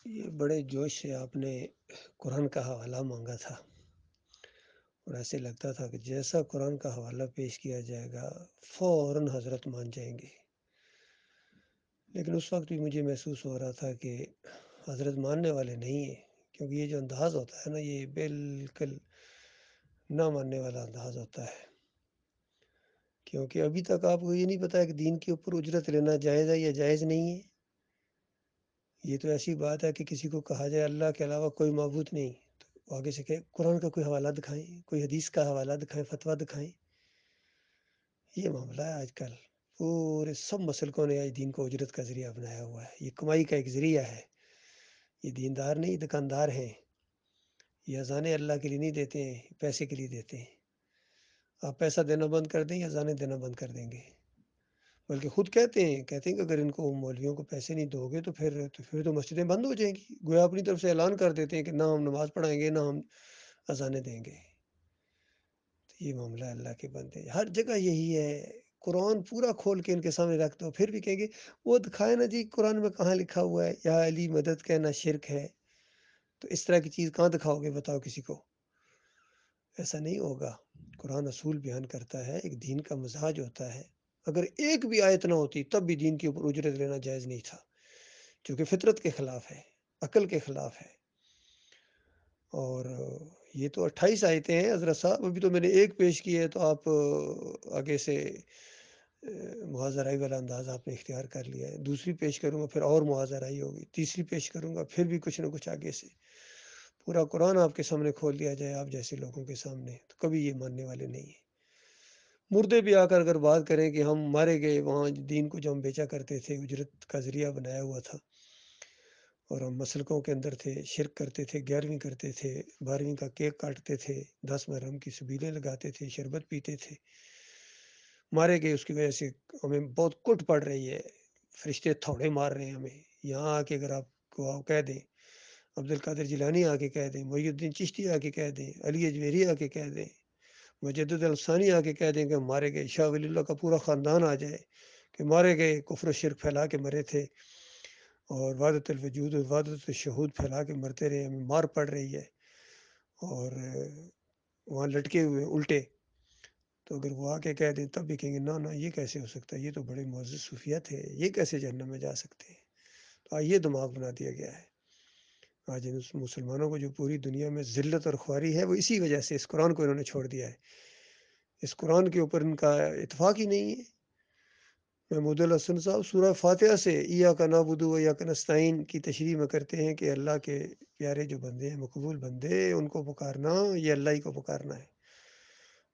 یہ بڑے جوش سے آپ نے قرآن کا حوالہ مانگا تھا، اور ایسے لگتا تھا کہ جیسا قرآن کا حوالہ پیش کیا جائے گا فوراً حضرت مان جائیں گے۔ لیکن اس وقت بھی مجھے محسوس ہو رہا تھا کہ حضرت ماننے والے نہیں ہیں، کیونکہ یہ جو انداز ہوتا ہے نا، یہ بالکل نہ ماننے والا انداز ہوتا ہے۔ کیونکہ ابھی تک آپ کو یہ نہیں پتا کہ دین کے اوپر اجرت لینا جائز ہے یا جائز نہیں ہے۔ یہ تو ایسی بات ہے کہ کسی کو کہا جائے اللہ کے علاوہ کوئی معبود نہیں، تو آگے سے کہ قرآن کا کوئی حوالہ دکھائیں، کوئی حدیث کا حوالہ دکھائیں، فتویٰ دکھائیں۔ یہ معاملہ ہے آج کل۔ پورے سب مسلکوں نے آج دین کو اجرت کا ذریعہ بنایا ہوا ہے۔ یہ کمائی کا ایک ذریعہ ہے۔ یہ دیندار نہیں، دکاندار ہیں۔ یہ اذانیں اللہ کے لیے نہیں دیتے ہیں، پیسے کے لیے دیتے ہیں۔ آپ پیسہ دینا بند کر دیں یا اذانیں دینا بند کر دیں گے؟ بلکہ خود کہتے ہیں کہ اگر ان کو مولویوں کو پیسے نہیں دو گے تو مسجدیں بند ہو جائیں گی۔ گویا اپنی طرف سے اعلان کر دیتے ہیں کہ نہ ہم نماز پڑھائیں گے، نہ ہم اذانیں دیں گے۔ تو یہ معاملہ اللہ کے بندے، ہر جگہ یہی ہے۔ قرآن پورا کھول کے ان کے سامنے رکھ دو، پھر بھی کہیں گے وہ دکھائے نا جی قرآن میں کہاں لکھا ہوا ہے یا علی مدد کہنا شرک ہے۔ تو اس طرح کی چیز کہاں دکھاؤ گے؟ بتاؤ کسی کو۔ ایسا نہیں ہوگا۔ قرآن اصول بیان کرتا ہے، ایک دین کا مزاج ہوتا ہے۔ اگر ایک بھی آیت نہ ہوتی تب بھی دین کے اوپر اجرت لینا جائز نہیں تھا، کیونکہ فطرت کے خلاف ہے، عقل کے خلاف ہے۔ اور یہ تو 28 آیتیں ہیں حضرت صاحب، ابھی تو میں نے ایک پیش کی ہے، تو آپ آگے سے معاذرائی والا انداز آپ نے اختیار کر لیا ہے۔ دوسری پیش کروں گا پھر اور معاذرائی ہوگی، تیسری پیش کروں گا پھر بھی کچھ نہ کچھ آگے سے۔ پورا قرآن آپ کے سامنے کھول دیا جائے آپ جیسے لوگوں کے سامنے، تو کبھی یہ ماننے والے نہیں ہیں۔ مردے بھی آ کر اگر بات کریں کہ ہم مارے گئے وہاں دین کو جو ہم بیچا کرتے تھے، اجرت کا ذریعہ بنایا ہوا تھا، اور ہم مسلکوں کے اندر تھے، شرک کرتے تھے، 11ویں کرتے تھے، 12ویں کا کیک کاٹتے تھے، 10 محرم کی سبیلیں لگاتے تھے، شربت پیتے تھے، مارے گئے۔ اس کی وجہ سے ہمیں بہت کٹ پڑ رہی ہے، فرشتے تھوڑے مار رہے ہیں ہمیں۔ یہاں آ کے اگر آپ کو کہہ دیں، عبد القادر جیلانی آ کے کہہ دیں، محی الدین چشتی آ کے کہہ دیں، علی اجمیری آ کے کہہ دیں، مجدد الثانی آ کے کہہ دیں کہ مارے گئے، شاہ ولی اللہ کا پورا خاندان آ جائے کہ مارے گئے، کفر و شرک پھیلا کے مرے تھے، اور وحدت الوجود اور وحدت الشہود پھیلا کے مرتے رہے، ہمیں مار پڑ رہی ہے، اور وہاں لٹکے ہوئے الٹے، تو اگر وہ آ کے کہہ دیں تب بھی کہیں گے نہ یہ کیسے ہو سکتا ہے، یہ تو بڑے معزز صوفیت ہے، یہ کیسے جہنم میں جا سکتے ہیں۔ تو یہ دماغ بنا دیا گیا ہے آج ان مسلمانوں کو، جو پوری دنیا میں ذلت اور خواری ہے، وہ اسی وجہ سے اس قرآن کو انہوں نے چھوڑ دیا ہے۔ اس قرآن کے اوپر ان کا اتفاق ہی نہیں ہے۔ محمود الحسن صاحب سورہ فاتحہ سے ایاک نعبد و ایاک نستعین کی تشریح میں کرتے ہیں کہ اللہ کے پیارے جو بندے ہیں، مقبول بندے، ان کو پکارنا یہ اللہ ہی کو پکارنا ہے۔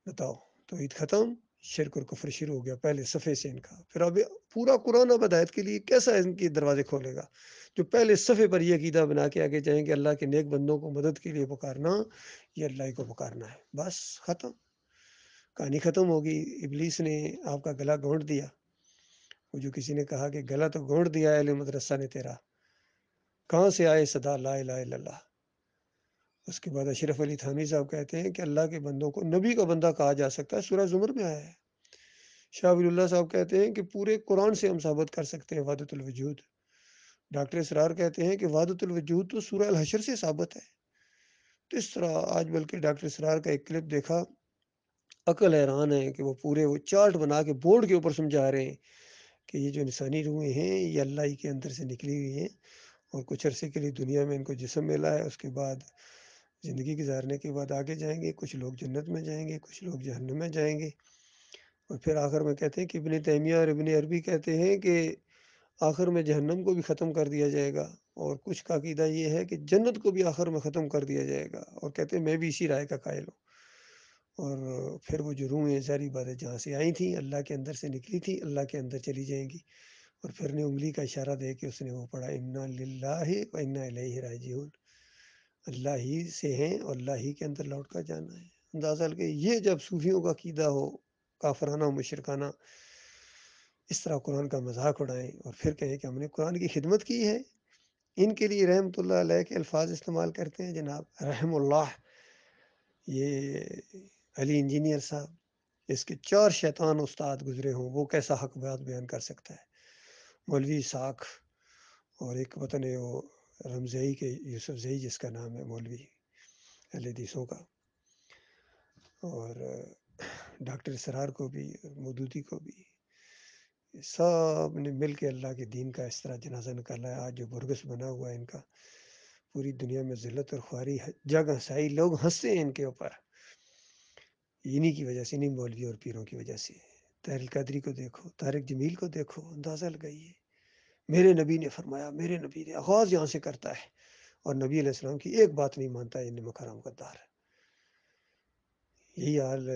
بتاؤ، توحید ختم، شرک اور کفر شروع ہو گیا پہلے صفحے سے ان کا۔ پھر اب پورا قرآن اب ہدایت کے لیے کیسا ان کے دروازے کھولے گا؟ جو پہلے صفحے پر یہ عقیدہ بنا کے آگے جائیں کہ اللہ کے نیک بندوں کو مدد کے لیے پکارنا یہ اللہ ہی کو پکارنا ہے، بس ختم، کہانی ختم ہوگی۔ ابلیس نے آپ کا گلا گھونٹ دیا۔ وہ جو کسی نے کہا کہ گلا تو گھونٹ دیا اہل مدرسہ نے تیرا، کہاں سے آئے صدا لا الہ الا اللہ۔ اس کے بعد اشرف علی تھانوی صاحب کہتے ہیں کہ اللہ کے بندوں کو نبی کا بندہ کہا جا سکتا ہے، سورہ زمر میں آیا ہے۔ شاہ ولی اللہ صاحب کہتے ہیں کہ پورے قرآن سے ہم ثابت کر سکتے ہیں وحدت الوجود۔ ڈاکٹر اسرار کہتے ہیں کہ وحدت الوجود تو سورہ الحشر سے ثابت ہے۔ تو اس طرح آج بلکہ ڈاکٹر اسرار کا ایک کلپ دیکھا، عقل حیران ہے کہ وہ چارٹ بنا کے بورڈ کے اوپر سمجھا رہے ہیں کہ یہ جو انسانی روحیں ہیں یہ اللہ ہی کے اندر سے نکلی ہوئی ہیں، اور کچھ عرصے کے لیے دنیا میں ان کو جسم ملا ہے، اس کے بعد زندگی گزارنے کے بعد آگے جائیں گے، کچھ لوگ جنت میں جائیں گے، کچھ لوگ جہنم میں جائیں گے۔ اور پھر آخر میں کہتے ہیں کہ ابن تیمیہ اور ابن عربی کہتے ہیں کہ آخر میں جہنم کو بھی ختم کر دیا جائے گا، اور کچھ کا عقیدہ یہ ہے کہ جنت کو بھی آخر میں ختم کر دیا جائے گا، اور کہتے ہیں میں بھی اسی رائے کا قائل ہوں۔ اور پھر وہ جو روحیں ظاہری بات ہے جہاں سے آئی تھیں، اللہ کے اندر سے نکلی تھی، اللہ کے اندر چلی جائیں گی۔ اور پھر نے انگلی کا اشارہ دے کے اس نے وہ پڑھا انا للہ و انا الیہ راجعون، اللہ ہی سے ہیں اور اللہ ہی کے اندر لوٹ کر جانا ہے۔ اندازہ لگے یہ جب صوفیوں کا عقیدہ ہو کافرانہ مشرکانہ، اس طرح قرآن کا مذاق اڑائیں اور پھر کہیں کہ ہم نے قرآن کی خدمت کی ہے۔ ان کے لیے رحمت اللہ علیہ کے الفاظ استعمال کرتے ہیں جناب، رحم اللہ۔ یہ علی انجینئر صاحب، اس کے 4 شیطان استاد گزرے ہوں، وہ کیسا حق بات بیان کر سکتا ہے؟ مولوی ساکھ، اور ایک وطن ہے وہ رمزئی کے یوسف زئی جس کا نام ہے، مولوی اہل حدیثوں کا، اور ڈاکٹر اسرار کو بھی، مودودی کو بھی، سب نے مل کے اللہ کے دین کا اس طرح جنازہ نکالا ہے۔ آج جو برگس بنا ہوا ہے ان کا، پوری دنیا میں ذلت اور خواری جگ ہنسائی، لوگ ہنستے ہیں ان کے اوپر، انہی کی وجہ سے، انہی مولوی اور پیروں کی وجہ سے۔ طاہر القادری کو دیکھو، طارق جمیل کو دیکھو، اندازہ لگائیے، میرے نبی نے فرمایا، میرے نبی نے، آغاز یہاں سے کرتا ہے، اور نبی علیہ السلام کی ایک بات نہیں مانتا، یہ نمک حرام غدار ہے۔ یہی حال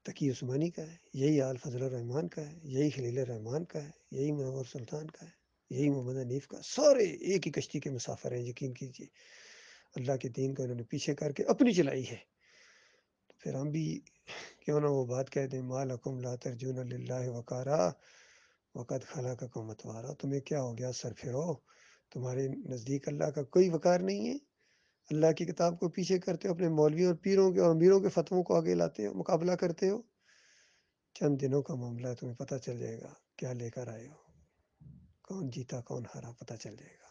تقی عثمانی کا ہے، یہی حال فضل الرحمان کا ہے، یہی خلیل الرحمان کا ہے، یہی منور سلطان کا ہے، یہی محمد حنیف کا، سارے ایک ہی کشتی کے مسافر ہیں، یقین کیجیے۔ اللہ کے دین کو انہوں نے پیچھے کر کے اپنی چلائی ہے، تو پھر ہم بھی کیوں نہ وہ بات کہہ دیں، ما لکم لا ترجون للہ وقارا وقد خلقکم اطوارا، تمہیں کیا ہو گیا، سر پھرو، تمہارے نزدیک اللہ کا کوئی وقار نہیں ہے؟ اللہ کی کتاب کو پیچھے کرتے ہو، اپنے مولویوں اور پیروں کے اور امیروں کے فتووں کو آگے لاتے ہو، مقابلہ کرتے ہو۔ چند دنوں کا معاملہ ہے، تمہیں پتہ چل جائے گا کیا لے کر آئے ہو، کون جیتا کون ہارا، پتہ چل جائے گا۔